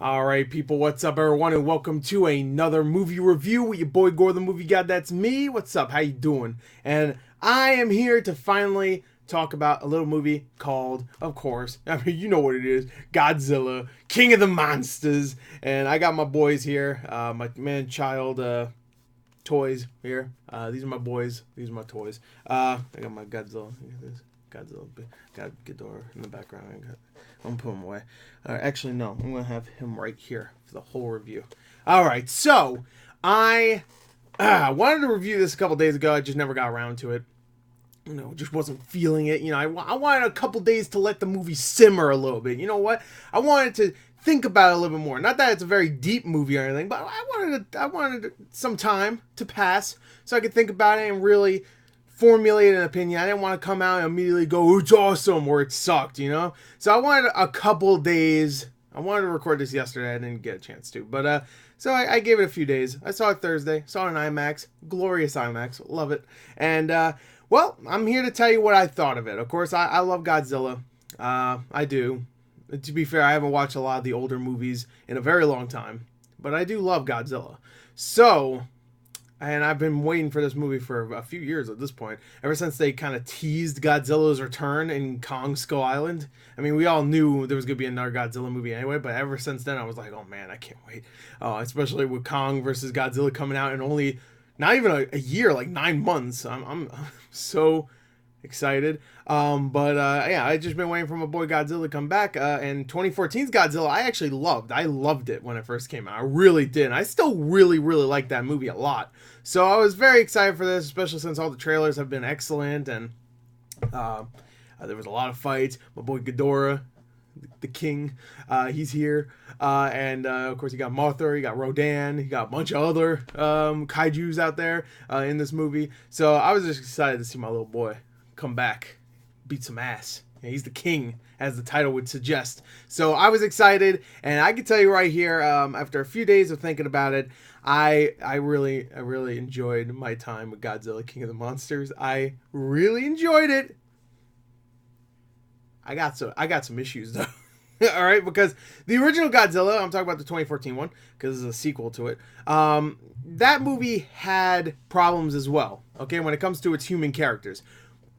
Alright, people, what's up, everyone, and welcome to another movie review with your boy GorTheMovieGod. That's me. What's up? How you doing? And I am here to finally talk about a little movie called, of course, I mean, you know what it is, Godzilla, King of the Monsters. And I got my boys here, my man-child toys here. These are my boys. These are my toys. I got my Godzilla. Godzilla. Got Ghidorah in the background. I'm gonna put him away. Actually, no. I'm gonna have him right here for the whole review. All right. So I wanted to review this a couple days ago. I just never got around to it. You know, just wasn't feeling it. You know, I wanted a couple days to let the movie simmer a little bit. You know what? I wanted to think about it a little bit more. Not that it's a very deep movie or anything, but I wanted some time to pass so I could think about it and really formulate an opinion. I didn't want to come out and immediately go, "It's awesome," or "It sucked," you know? So I wanted a couple days. I wanted to record this yesterday. I didn't get a chance to. But, so I gave it a few days. I saw it Thursday. Saw it in IMAX. Glorious IMAX. Love it. And, well, I'm here to tell you what I thought of it. Of course, I love Godzilla. I do. To be fair, I haven't watched a lot of the older movies in a very long time. But I do love Godzilla. So, and I've been waiting for this movie for a few years at this point. Ever since they kind of teased Godzilla's return in Kong Skull Island. I mean, we all knew there was going to be another Godzilla movie anyway, but ever since then I was like, oh man, I can't wait. Especially with Kong versus Godzilla coming out in only, not even a year, like 9 months. I'm so excited. Yeah, I just been waiting for my boy Godzilla to come back. And 2014's Godzilla, I actually loved. I loved it when it first came out. I really did. And I still really, really like that movie a lot. So I was very excited for this, especially since all the trailers have been excellent. And there was a lot of fights. My boy Ghidorah, the king, he's here. Of course, you got Mothra, you got Rodan, you got a bunch of other kaijus out there in this movie. So I was just excited to see my little boy come back, beat some ass. Yeah, he's the king, as the title would suggest. So I was excited, and I can tell you right here, after a few days of thinking about it, I really enjoyed my time with Godzilla, King of the Monsters. I really enjoyed it. I got some issues though. All right, because the original Godzilla, I'm talking about the 2014 one, because it's a sequel to it. That movie had problems as well. Okay, when it comes to its human characters.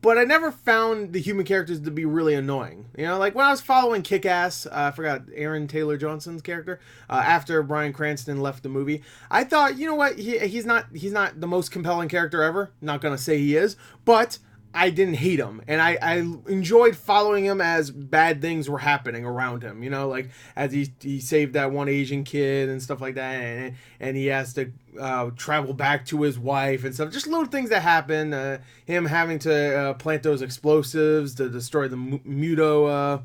But I never found the human characters to be really annoying. You know, like when I was following Kick-Ass, I forgot Aaron Taylor Johnson's character, after Bryan Cranston left the movie, I thought, you know what, he's not the most compelling character ever. Not gonna say he is, but I didn't hate him, and I enjoyed following him as bad things were happening around him. You know, like as he saved that one Asian kid and stuff like that, and he has to travel back to his wife and stuff. Just little things that happen. Him having to plant those explosives to destroy the Muto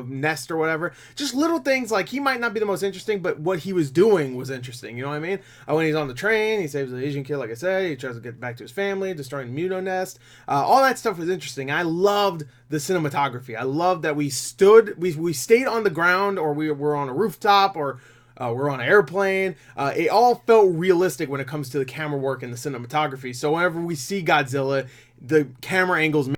nest or whatever. Just little things, like he might not be the most interesting, but what he was doing was interesting. You know what I mean? When he's on the train, he saves the Asian kid, like I said. He tries to get back to his family, destroying the Muto nest. All that stuff was interesting. I loved the cinematography. I loved that we stayed on the ground, or we were on a rooftop, or we're on an airplane. It all felt realistic when it comes to the camera work and the cinematography. So whenever we see Godzilla, the camera angles,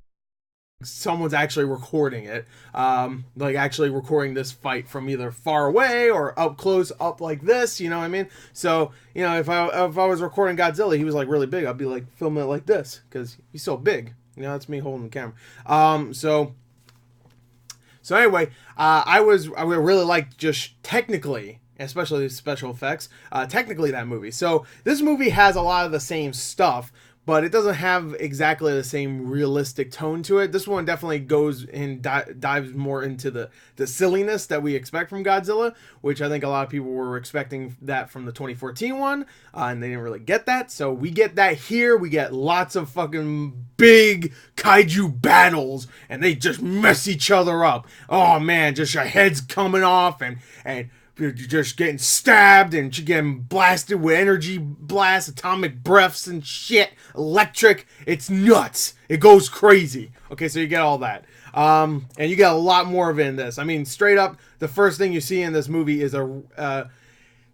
someone's actually recording it, like actually recording this fight from either far away or up close, up like this, you know what I mean? So, you know, if I was recording Godzilla, he was like really big, I'd be like filming it like this, because he's so big. You know, that's me holding the camera. So anyway, I really liked, just technically, especially special effects, technically, that movie. So this movie has a lot of the same stuff, but it doesn't have exactly the same realistic tone to it. This one definitely goes and dives more into the silliness that we expect from Godzilla, which I think a lot of people were expecting that from the 2014 one, and they didn't really get that. So we get that here. We get lots of fucking big kaiju battles, and they just mess each other up. Oh man, just your heads coming off, and you're just getting stabbed and you're getting blasted with energy blasts, atomic breaths and shit, electric. It's nuts. It goes crazy. Okay, so you get all that. And you get a lot more of it in this. I mean, straight up, the first thing you see in this movie is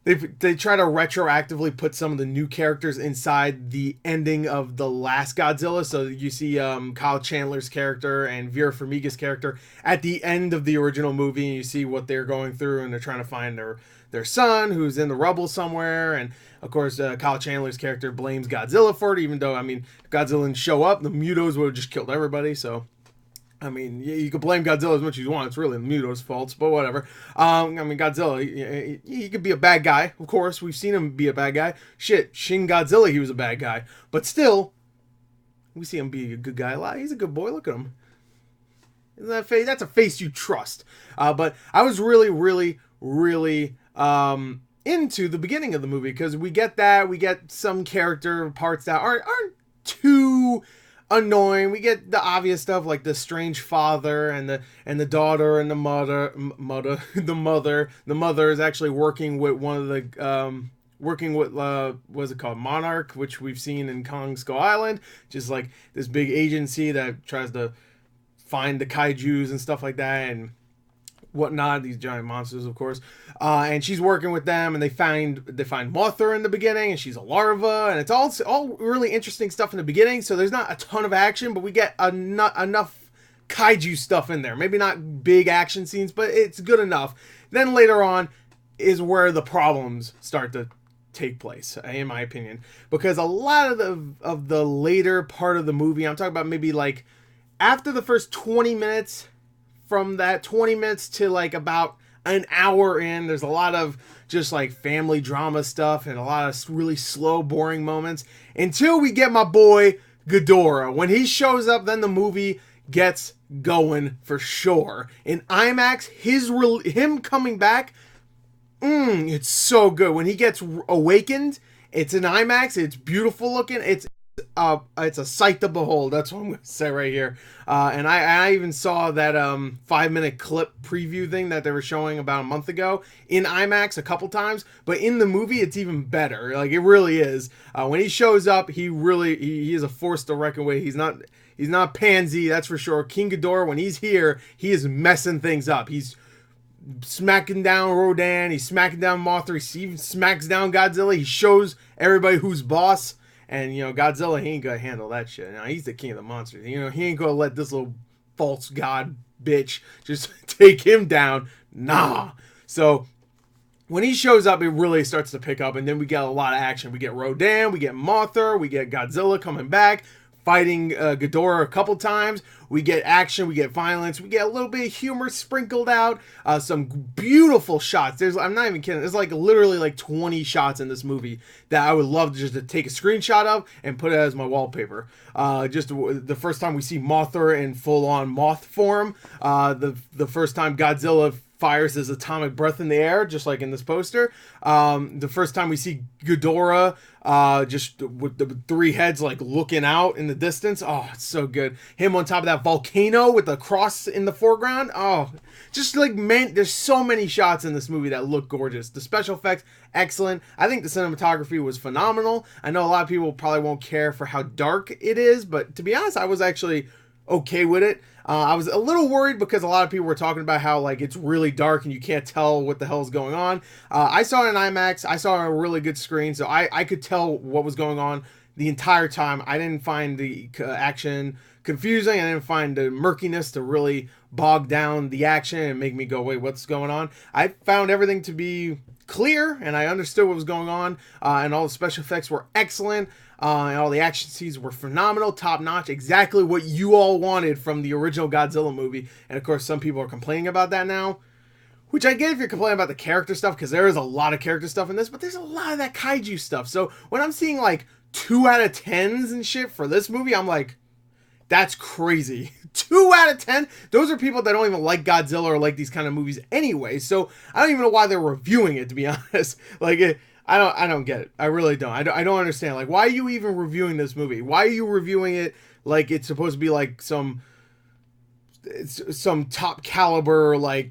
they they try to retroactively put some of the new characters inside the ending of the last Godzilla. So you see Kyle Chandler's character and Vera Farmiga's character at the end of the original movie, and you see what they're going through, and they're trying to find their son who's in the rubble somewhere. And of course, Kyle Chandler's character blames Godzilla for it, even though, I mean, if Godzilla didn't show up, the Mutos would have just killed everybody. So I mean, you can blame Godzilla as much as you want. It's really the Muto's faults, but whatever. I mean, Godzilla, he could be a bad guy. Of course, we've seen him be a bad guy. Shit, Shin Godzilla, he was a bad guy. But still, we see him be a good guy a lot. He's a good boy. Look at him. Isn't that face? That's a face you trust. But I was really, really, really into the beginning of the movie, because we get that. We get some character parts that aren't too annoying. We get the obvious stuff like the strange father and the daughter and the mother. The mother is actually working with one of the working with what's it called, Monarch, which we've seen in Kong Skull Island, just like this big agency that tries to find the kaijus and stuff like that and whatnot, these giant monsters, of course. And she's working with them, and they find Mothra in the beginning, and she's a larva, and it's all really interesting stuff in the beginning. So there's not a ton of action, but we get enough kaiju stuff in there. Maybe not big action scenes, but it's good enough. Then later on is where the problems start to take place, in my opinion, because a lot of the later part of the movie, I'm talking about maybe like after the first 20 minutes. From that 20 minutes to like about an hour in, there's a lot of just like family drama stuff and a lot of really slow, boring moments until we get my boy Ghidorah. When he shows up, then the movie gets going for sure. In IMAX, him coming back, it's so good. When he gets awakened, it's in IMAX. It's beautiful looking. It's a sight to behold. That's what I'm going to say right here. And I even saw that 5-minute clip preview thing that they were showing about a month ago in IMAX a couple times. But in the movie, it's even better. Like, it really is. When he shows up, he is a force to reckon with. He's not pansy, that's for sure. King Ghidorah, when he's here, he is messing things up. He's smacking down Rodan. He's smacking down Mothra. He even smacks down Godzilla. He shows everybody who's boss. And, you know, Godzilla, he ain't gonna handle that shit. Now, he's the king of the monsters. You know, he ain't gonna let this little false god bitch just take him down. Nah. So, when he shows up, it really starts to pick up. And then we get a lot of action. We get Rodan, we get Mothra, we get Godzilla coming back, fighting Ghidorah a couple times. We get action, we get violence, we get a little bit of humor sprinkled out. Some beautiful shots. I'm not even kidding. There's like literally like 20 shots in this movie that I would love just to take a screenshot of and put it as my wallpaper. Just the first time we see Mothra in full-on moth form. The first time Godzilla fires his atomic breath in the air, just like in this poster. The first time we see Ghidorah, just with the three heads like looking out in the distance. Oh, it's so good. Him on top of that volcano with the cross in the foreground. Oh, just like, man, there's so many shots in this movie that look gorgeous. The special effects, excellent. I think the cinematography was phenomenal. I know a lot of people probably won't care for how dark it is, but to be honest, I was actually okay with it. I was a little worried because a lot of people were talking about how like it's really dark and you can't tell what the hell is going on. I saw it in IMAX. I saw it on a really good screen, so I could tell what was going on the entire time. I didn't find the action confusing. I didn't find the murkiness to really bog down the action and make me go, wait, what's going on? I found everything to be clear, and I understood what was going on, and all the special effects were excellent. And all the action scenes were phenomenal, top-notch, exactly what you all wanted from the original Godzilla movie. And of course, some people are complaining about that now, which I get if you're complaining about the character stuff, because there is a lot of character stuff in this, but there's a lot of that kaiju stuff. So when I'm seeing like 2 out of 10s and shit for this movie, I'm like, that's crazy. 2 out of 10? Those are people that don't even like Godzilla or like these kind of movies anyway. So I don't even know why they're reviewing it, to be honest. Like, I don't get it. I really don't. I don't understand. Like, why are you even reviewing this movie? Why are you reviewing it like it's supposed to be like some top caliber like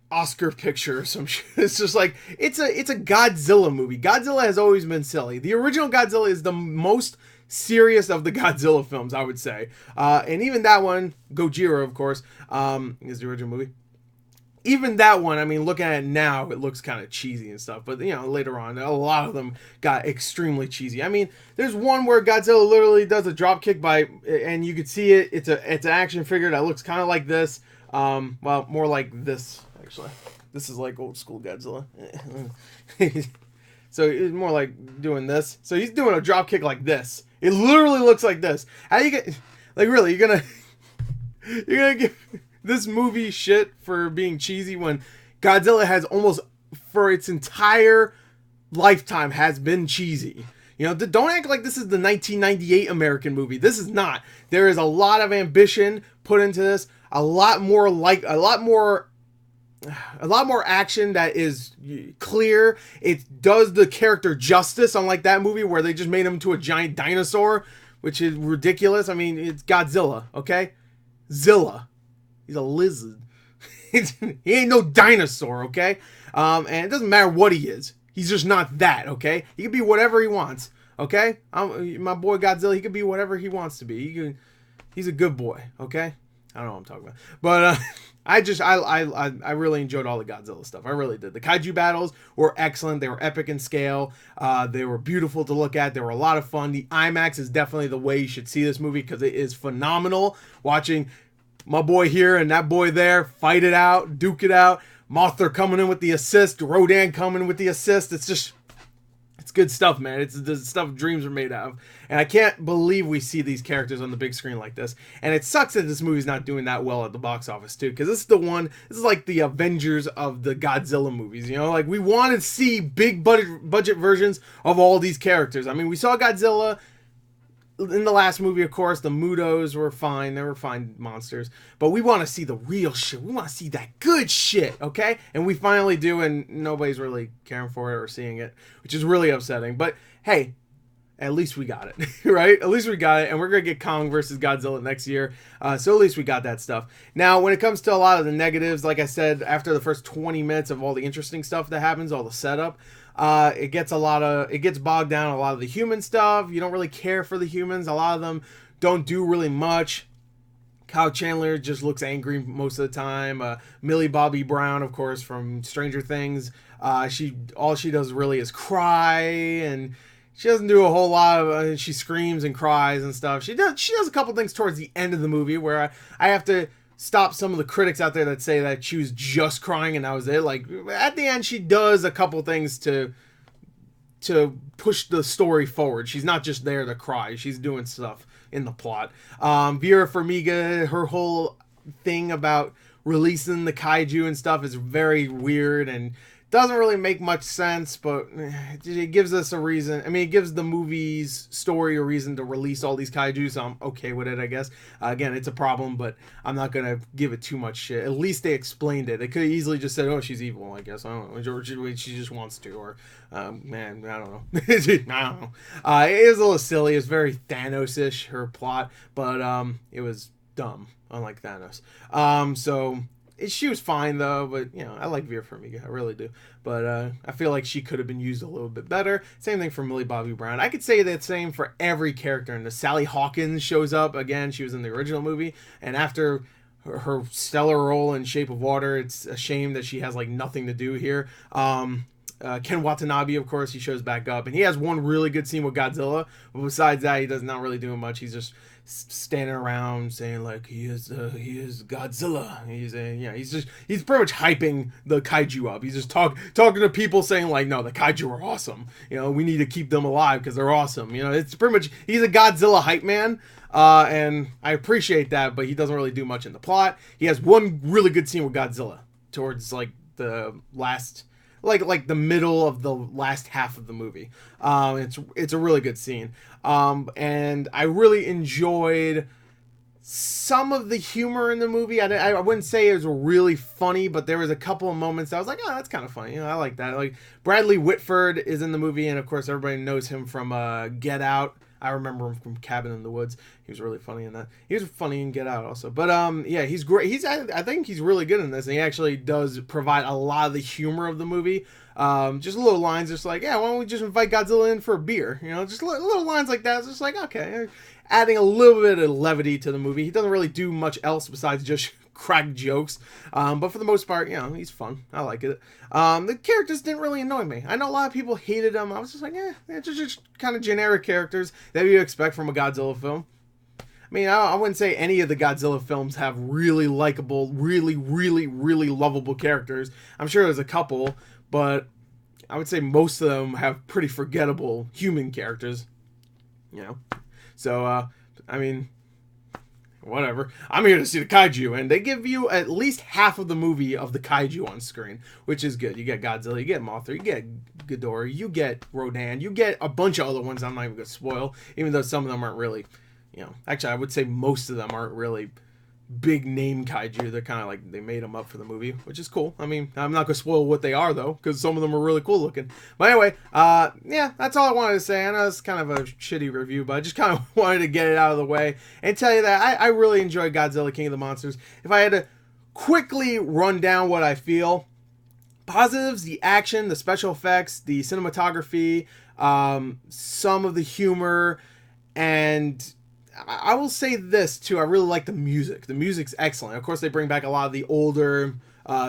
Oscar picture or some shit? It's just like it's a Godzilla movie. Godzilla has always been silly. The original Godzilla is the most serious of the Godzilla films, I would say. And even that one, Gojira, of course, is the original movie. even that one, I mean, looking at it now, it looks kind of cheesy and stuff. But, you know, later on, a lot of them got extremely cheesy. I mean, there's one where Godzilla literally does a drop kick and you could see it. It's an action figure that looks kind of like this. Well, more like this, actually. This is like old school Godzilla. So it's more like doing this. So he's doing a drop kick like this. It literally looks like this. How you get, like, really, you're gonna give this movie shit for being cheesy when Godzilla has almost, for its entire lifetime, has been cheesy. You know, don't act like this is the 1998 American movie. This is not. There is a lot of ambition put into this. A lot more action that is clear. It does the character justice, unlike that movie where they just made him into a giant dinosaur, which is ridiculous. I mean, it's Godzilla, okay? Zilla. He's a lizard. He ain't no dinosaur, okay? And it doesn't matter what he is. He's just not that, okay? He can be whatever he wants, okay? My boy Godzilla, he can be whatever he wants to be. He's a good boy, okay? I don't know what I'm talking about. But I really enjoyed all the Godzilla stuff. I really did. The kaiju battles were excellent. They were epic in scale. They were beautiful to look at. They were a lot of fun. The IMAX is definitely the way you should see this movie because it is phenomenal. Watching my boy here and that boy there fight it out, duke it out. Mothra coming in with the assist. Rodan coming in with the assist. It's good stuff, man. It's the stuff dreams are made out of. And I can't believe we see these characters on the big screen like this. And it sucks that this movie's not doing that well at the box office, too. Because this is like the Avengers of the Godzilla movies, you know? Like, we want to see big budget versions of all these characters. I mean, we saw Godzilla in the last movie, of course. The Mutos were fine. They were fine monsters. But we want to see the real shit. We want to see that good shit, okay? And we finally do, and nobody's really caring for it or seeing it, which is really upsetting. But, hey, at least we got it, right? At least we got it, and we're going to get Kong versus Godzilla next year. So at least we got that stuff. Now, when it comes to a lot of the negatives, like I said, after the first 20 minutes of all the interesting stuff that happens, all the setup, it gets bogged down a lot of the human stuff. You don't really care for the humans. A lot of them don't do really much. Kyle Chandler just looks angry most of the time. Millie Bobby Brown, of course, from Stranger Things. All she does really is cry, and she doesn't do a whole lot of. She screams and cries and stuff. She does a couple things towards the end of the movie where I have to stop some of the critics out there that say that she was just crying and that was it. Like, at the end, she does a couple things to push the story forward. She's not just there to cry. She's doing stuff in the plot. Vera Farmiga, her whole thing about releasing the kaiju and stuff is very weird and doesn't really make much sense, but it gives us a reason. I mean, it gives the movie's story a reason to release all these kaiju, so I'm okay with it, I guess. Again, it's a problem, but I'm not going to give it too much shit. At least they explained it. They could have easily just said, oh, she's evil, I guess. I don't know. Or she just wants to, or, man, I don't know. I don't know. It was a little silly. It was very Thanos-ish, her plot, but it was dumb, unlike Thanos. So she was fine though, but you know, I like Vera Farmiga, I really do. But I feel like she could have been used a little bit better. Same thing for Millie Bobby Brown. I could say that same for every character. And the Sally Hawkins shows up again. She was in the original movie, and after her stellar role in Shape of Water, it's a shame that she has like nothing to do here. Ken Watanabe, of course, he shows back up, and he has one really good scene with Godzilla. But besides that, he does not really do much. He's just standing around saying like he is Godzilla. He's pretty much hyping the kaiju up. He's just talking to people saying like, no, the kaiju are awesome. You know, we need to keep them alive because they're awesome. You know, it's pretty much, he's a Godzilla hype man. And I appreciate that, but he doesn't really do much in the plot. He has one really good scene with Godzilla towards like the last, like the middle of the last half of the movie. It's a really good scene. And I really enjoyed some of the humor in the movie. I wouldn't say it was really funny, but there was a couple of moments that I was like, oh, that's kind of funny. You know, I like that. Like Bradley Whitford is in the movie, and of course everybody knows him from Get Out. I remember him from Cabin in the Woods. He was really funny in that. He was funny in Get Out also. But yeah, he's great. I think he's really good in this, and he actually does provide a lot of the humor of the movie. Just little lines, just like, yeah, why don't we just invite Godzilla in for a beer? You know, just little lines like that. It's just like, okay, adding a little bit of levity to the movie. He doesn't really do much else besides just crack jokes. But for the most part, he's fun. I like it. The characters didn't really annoy me. I know a lot of people hated them. I was just like, they're just kind of generic characters that you expect from a Godzilla film. I mean, I wouldn't say any of the Godzilla films have really likable, really, really, really lovable characters. I'm sure there's a couple, but I would say most of them have pretty forgettable human characters. So, I mean, whatever. I'm here to see the kaiju, and they give you at least half of the movie of the kaiju on screen, which is good. You get Godzilla, you get Mothra, you get Ghidorah, you get Rodan, you get a bunch of other ones I'm not even going to spoil, even though some of them aren't really... actually, I would say most of them aren't really big name kaiju. They're kind of like they made them up for the movie, which is cool. I mean, I'm not gonna spoil what they are though, because some of them are really cool looking. But anyway, that's all I wanted to say. I know it's kind of a shitty review, but I just kind of wanted to get it out of the way and tell you that I really enjoyed Godzilla King of the Monsters. If I had to quickly run down what I feel, positives: the action, the special effects, the cinematography, some of the humor, and I will say this too. I really like the music. The music's excellent. Of course, they bring back a lot of the older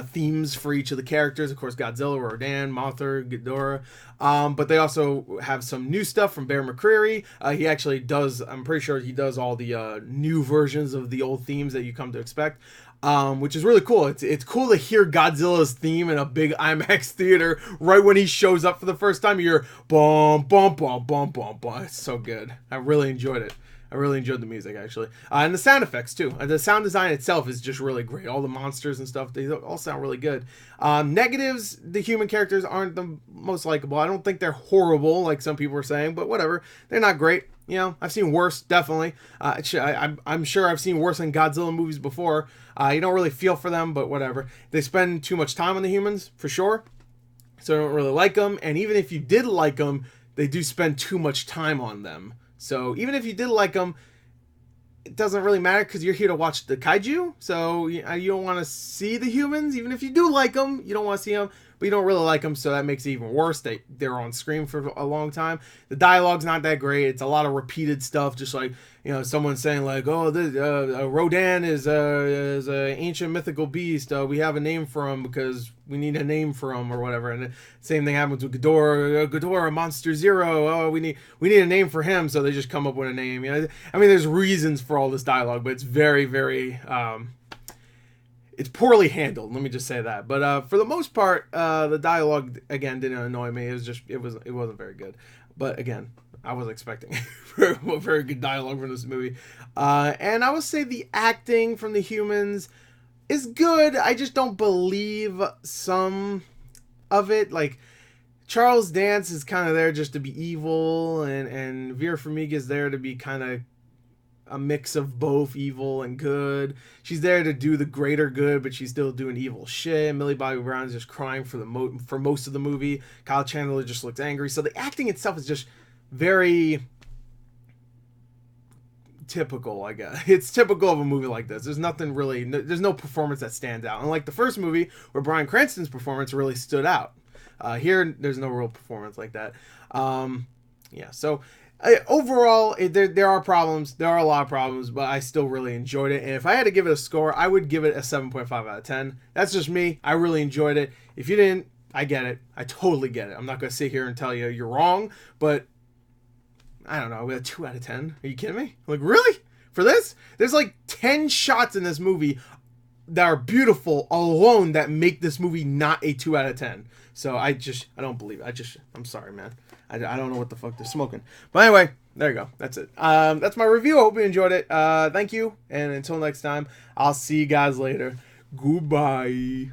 themes for each of the characters. Of course, Godzilla, Rodan, Mothra, Ghidorah. But they also have some new stuff from Bear McCreary. He actually does. I'm pretty sure he does all the new versions of the old themes that you come to expect. Which is really cool. It's cool to hear Godzilla's theme in a big IMAX theater right when he shows up for the first time. You hear bum bum bum bum bum bum. It's so good. I really enjoyed it. I really enjoyed the music, actually. And the sound effects, too. The sound design itself is just really great. All the monsters and stuff, they all sound really good. Negatives, the human characters aren't the most likable. I don't think they're horrible, like some people are saying, but whatever. They're not great. I've seen worse, definitely. I'm sure I've seen worse than Godzilla movies before. You don't really feel for them, but whatever. They spend too much time on the humans, for sure. So I don't really like them. And even if you did like them, they do spend too much time on them. So even if you did like them, it doesn't really matter because you're here to watch the kaiju. So you don't want to see the humans. Even if you do like them, you don't want to see them. But you don't really like them, so that makes it even worse. They're on screen for a long time. The dialogue's not that great. It's a lot of repeated stuff, just like someone saying like, "Oh, Rodan is a ancient mythical beast. We have a name for him because we need a name for him or whatever." And the same thing happens with Ghidorah. Ghidorah, Monster Zero. Oh, we need a name for him, so they just come up with a name. I mean, there's reasons for all this dialogue, but it's very, very. It's poorly handled, let me just say that. But for the most part, the dialogue again didn't annoy me. It wasn't very good. But again, I was expecting very good dialogue from this movie. And I would say the acting from the humans is good. I just don't believe some of it. Like Charles Dance is kind of there just to be evil, and Vera Farmiga is there to be kind of a mix of both evil and good. She's there to do the greater good, but she's still doing evil shit. Millie Bobby Brown is just crying for most of the movie. Kyle Chandler just looks angry. So the acting itself is just very typical, I guess. It's typical of a movie like this. There's nothing really, there's no performance that stands out. Unlike the first movie, where Bryan Cranston's performance really stood out. Here, there's no real performance like that. So overall, there are problems. There are a lot of problems, but I still really enjoyed it. And if I had to give it a score, I would give it a 7.5 out of 10. That's just me. I really enjoyed it. If you didn't, I get it. I totally get it. I'm not going to sit here and tell you you're wrong, but I don't know. A 2 out of 10. Are you kidding me? Like, really? For this? There's like 10 shots in this movie that are beautiful alone that make this movie not a 2 out of 10. So I don't believe it. I'm sorry, man. I don't know what the fuck they're smoking. But anyway, there you go. That's it. That's my review. I hope you enjoyed it. Thank you. And until next time, I'll see you guys later. Goodbye.